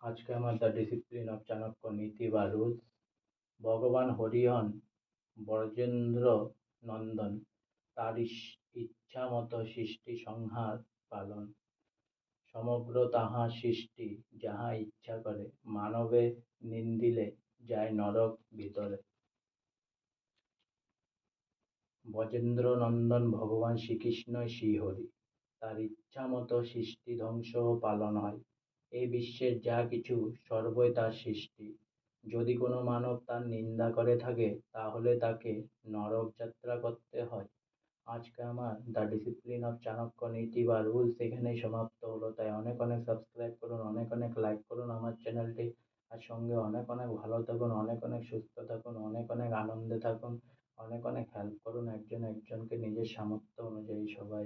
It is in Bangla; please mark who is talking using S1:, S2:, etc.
S1: আজকে আমার দ্য ডিসিপ্লিন অফ চাণক্য নীতি বা রুলস। ভগবান হরি হন ব্রজেন্দ্র নন্দন, তার ইচ্ছা মত সৃষ্টি সংহার পালন। সমগ্র তাহা সৃষ্টি যাহা ইচ্ছা করে, মানবে নিন্দিলে যায় নরক ভিতরে। ব্রজেন্দ্র নন্দন ভগবান শ্রীকৃষ্ণই শ্রীহরি, তার ইচ্ছা মতো সৃষ্টি ধ্বংস ও পালন হয়। এই বিশ্বের যা কিছু সর্বই তার সৃষ্টি। যদি কোনো মানব তার নিন্দা করে থাকে তাহলে তাকে নরক যাত্রা করতে হয়। আজকে আমার দ্য ডিসিপ্লিন অফ চাণক্য নীতি বা রুলস এখানেই সমাপ্ত হলো। তাই অনেক অনেক সাবস্ক্রাইব করুন, অনেক অনেক লাইক করুন আমার চ্যানেলটি। আর সঙ্গে অনেক অনেক ভালো থাকুন, অনেক অনেক সুস্থ থাকুন, অনেক অনেক আনন্দে থাকুন, অনেক অনেক হেল্প করুন একজন একজনকে নিজের সামর্থ্য অনুযায়ী সবাই।